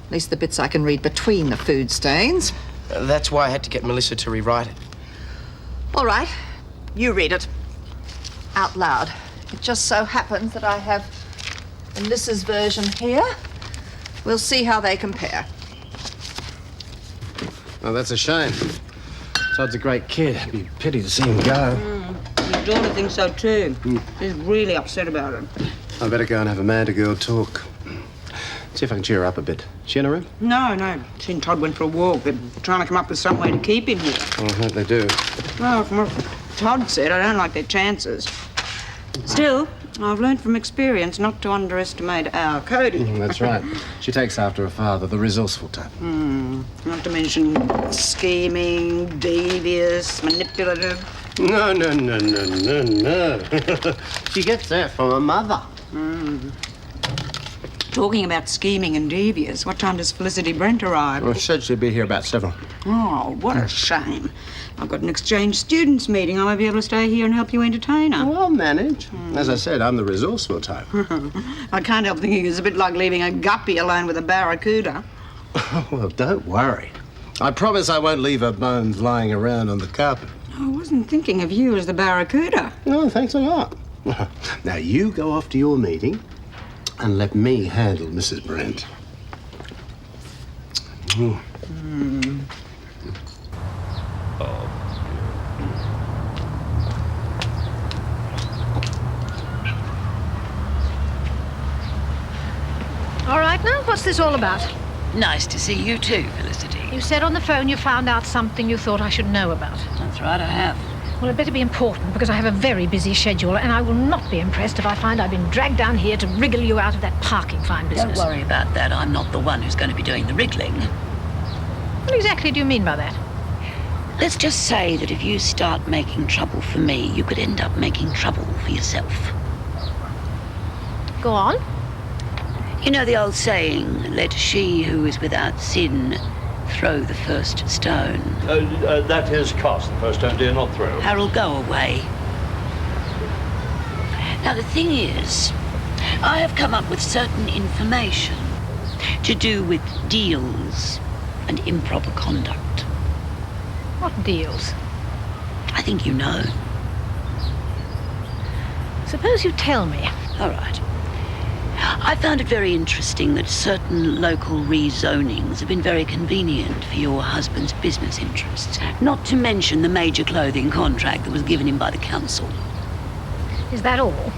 At least the bits I can read between the food stains. That's why I had to get Melissa to rewrite it. All right, you read it. Out loud. It just so happens that I have Melissa's version here. We'll see how they compare. Well, that's a shame. Todd's a great kid. It'd be a pity to see him go. His daughter thinks so too. She's really upset about it. I better go and have a man-to-girl talk. See if I can cheer her up a bit. She in her room? No. She and Todd went for a walk. They're trying to come up with some way to keep him here. Oh, I hope they do. Well, from what Todd said, I don't like their chances. Still, I've learned from experience not to underestimate our Cody. That's right. She takes after her father, the resourceful type. Not to mention scheming, devious, manipulative. No. She gets that from her mother. Talking about scheming and devious, what time does Felicity Brent arrive? Well, she said she'd be here about 7. Oh, what a shame. I've got an exchange students meeting. I won't be able to stay here and help you entertain her. Well, I'll manage. As I said, I'm the resourceful type. I can't help thinking it's a bit like leaving a guppy alone with a barracuda. Well, don't worry. I promise I won't leave her bones lying around on the carpet. I wasn't thinking of you as the barracuda. No, thanks a lot. Now, you go off to your meeting and let me handle Mrs. Brent. All right, now, what's this all about? Nice to see you too, Felicity. You said on the phone you found out something you thought I should know about. That's right, I have. Well, it better be important, because I have a very busy schedule, and I will not be impressed if I find I've been dragged down here to wriggle you out of that parking fine business. Don't worry about that. I'm not the one who's going to be doing the wriggling. What exactly do you mean by that? Let's just say that if you start making trouble for me, you could end up making trouble for yourself. Go on. You know the old saying, let she who is without sin throw the first stone. That is cast the first stone, dear, not throw. Harold, go away. Now, the thing is, I have come up with certain information to do with deals and improper conduct. What deals? I think you know. Suppose you tell me. All right. I found it very interesting that certain local rezonings have been very convenient for your husband's business interests, not to mention the major clothing contract that was given him by the council. Is that all?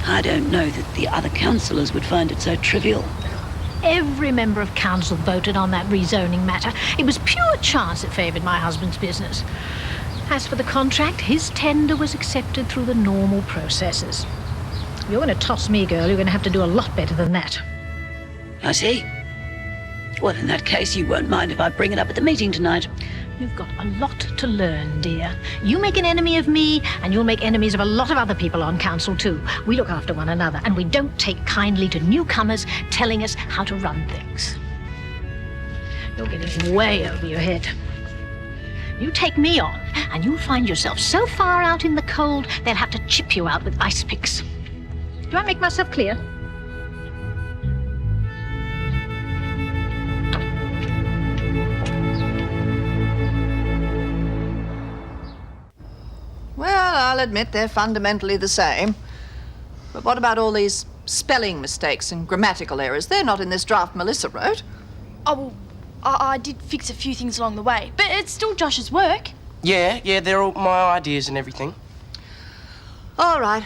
I don't know that the other councillors would find it so trivial. Every member of council voted on that rezoning matter. It was pure chance it favoured my husband's business. As for the contract, his tender was accepted through the normal processes. If you're going to toss me, girl, you're going to have to do a lot better than that. I see. Well, in that case, you won't mind if I bring it up at the meeting tonight. You've got a lot to learn, dear. You make an enemy of me, and you'll make enemies of a lot of other people on council, too. We look after one another, and we don't take kindly to newcomers telling us how to run things. You're getting way over your head. You take me on, and you'll find yourself so far out in the cold, they'll have to chip you out with ice picks. Do I make myself clear? I'll admit they're fundamentally the same. But what about all these spelling mistakes and grammatical errors? They're not in this draft Melissa wrote. Oh, well, I did fix a few things along the way, but it's still Josh's work. Yeah, they're all my ideas and everything. All right.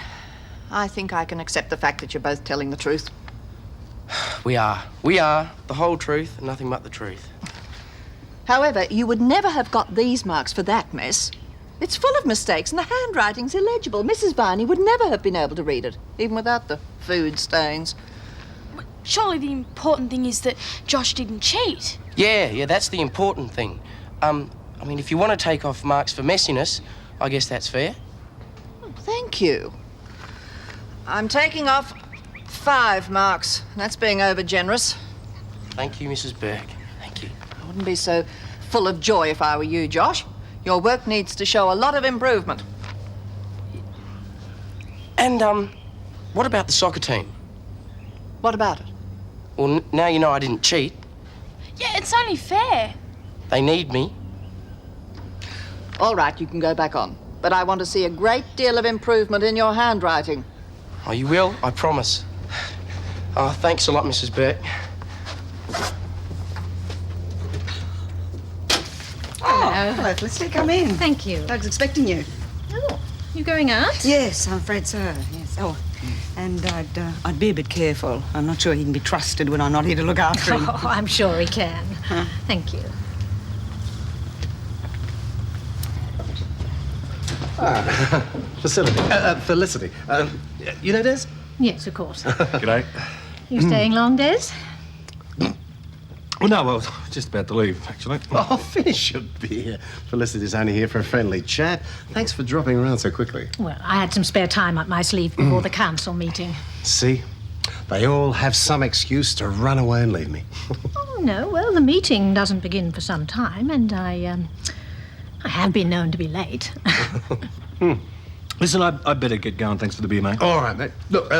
I think I can accept the fact that you're both telling the truth. We are. The whole truth and nothing but the truth. However, you would never have got these marks for that mess. It's full of mistakes and the handwriting's illegible. Mrs. Varney would never have been able to read it, even without the food stains. Surely the important thing is that Josh didn't cheat. Yeah, that's the important thing. I mean, if you want to take off marks for messiness, I guess that's fair. Thank you. I'm taking off 5 marks. That's being over-generous. Thank you, Mrs. Burke. Thank you. I wouldn't be so full of joy if I were you, Josh. Your work needs to show a lot of improvement. And, what about the soccer team? What about it? Well, now you know I didn't cheat. Yeah, it's only fair. They need me. All right, you can go back on. But I want to see a great deal of improvement in your handwriting. Oh, you will? I promise. Oh, thanks a lot, Mrs. Burke. Hello, Felicity. Come in. Thank you. I was expecting you. Oh, you going out? Yes, I'm afraid so. Yes. Oh, and I'd be a bit careful. I'm not sure he can be trusted when I'm not here to look after him. Oh, I'm sure he can. Thank you. Felicity. You know Des? Yes, of course. G'day. You staying long, Des? Well, no, well, just about to leave, actually. Oh, finish your beer. Felicity's only here for a friendly chat. Thanks for dropping around so quickly. Well, I had some spare time up my sleeve before the council meeting. See? They all have some excuse to run away and leave me. Oh, no. Well, the meeting doesn't begin for some time, and I have been known to be late. Listen, I'd better get going. Thanks for the beer, mate. All right, mate. Look,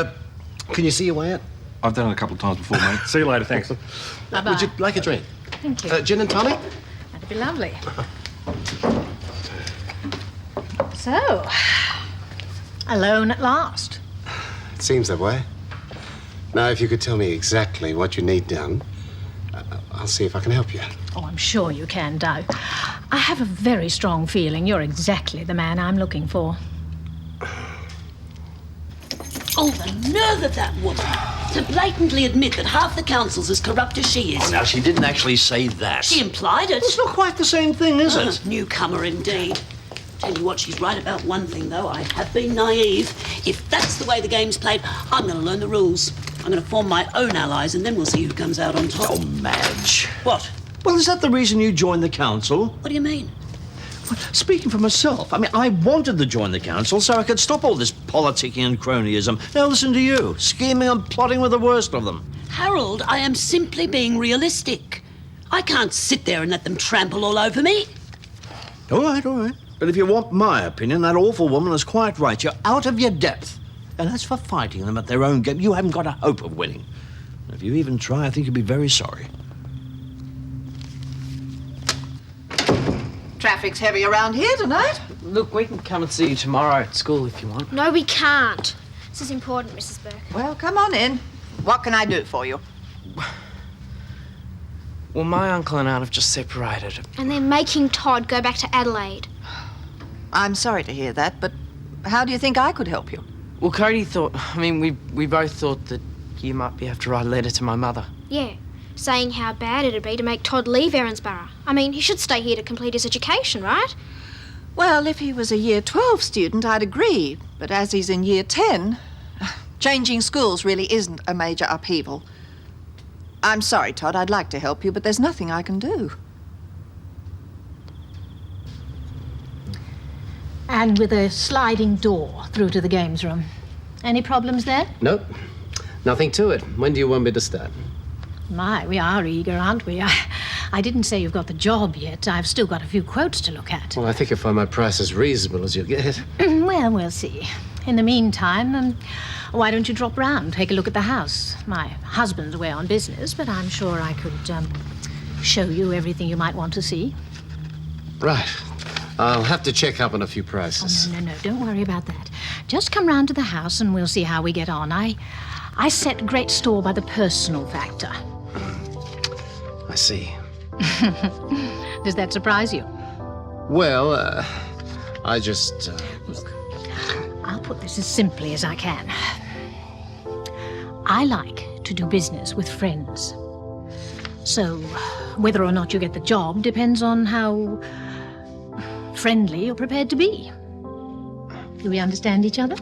can you see your way out? I've done it a couple of times before, mate. See you later, thanks. Bye-bye. Would you like a drink? Thank you. Gin and tonic? That'd be lovely. So, alone at last. It seems that way. Now, if you could tell me exactly what you need done, I'll see if I can help you. Oh, I'm sure you can, Doug. I have a very strong feeling you're exactly the man I'm looking for. Oh, the nerve of that woman to blatantly admit that half the council's as corrupt as she is. Oh, now, she didn't actually say that. She implied it. It's not quite the same thing, is it? Newcomer, indeed. Tell you what, she's right about one thing, though. I have been naive. If that's the way the game's played, I'm going to learn the rules. I'm going to form my own allies, and then we'll see who comes out on top. Oh, Madge. What? Well, is that the reason you joined the council? What do you mean? Well, speaking for myself, I mean, I wanted to join the council so I could stop all this politicking and cronyism. Now listen to you, scheming and plotting with the worst of them. Harold, I am simply being realistic. I can't sit there and let them trample all over me. All right. But if you want my opinion, that awful woman is quite right. You're out of your depth. And as for fighting them at their own game, you haven't got a hope of winning. If you even try, I think you'll be very sorry. Traffic's heavy around here tonight. Look, we can come and see you tomorrow at school if you want. No, we can't. This is important, Mrs. Burke. Well, come on in. What can I do for you? Well, my uncle and aunt have just separated. And they're making Todd go back to Adelaide. I'm sorry to hear that, but how do you think I could help you? Well, Cody thought, we both thought that you might have to write a letter to my mother. Yeah, saying how bad it'd be to make Todd leave Erinsborough. I mean, he should stay here to complete his education, right? Well, if he was a Year 12 student, I'd agree. But as he's in Year 10, changing schools really isn't a major upheaval. I'm sorry, Todd, I'd like to help you, but there's nothing I can do. And with a sliding door through to the games room. Any problems there? Nope. Nothing to it. When do you want me to start? My, we are eager, aren't we? I didn't say you've got the job yet. I've still got a few quotes to look at. Well, I think you'll find my price as reasonable as you'll get. Well, we'll see. In the meantime, why don't you drop round, take a look at the house? My husband's away on business, but I'm sure I could show you everything you might want to see. Right. I'll have to check up on a few prices. Oh, no, don't worry about that. Just come round to the house and we'll see how we get on. I set great store by the personal factor. I see. Does that surprise you? Well, I just... Look, I'll put this as simply as I can. I like to do business with friends. So, whether or not you get the job depends on how friendly you're prepared to be. Do we understand each other?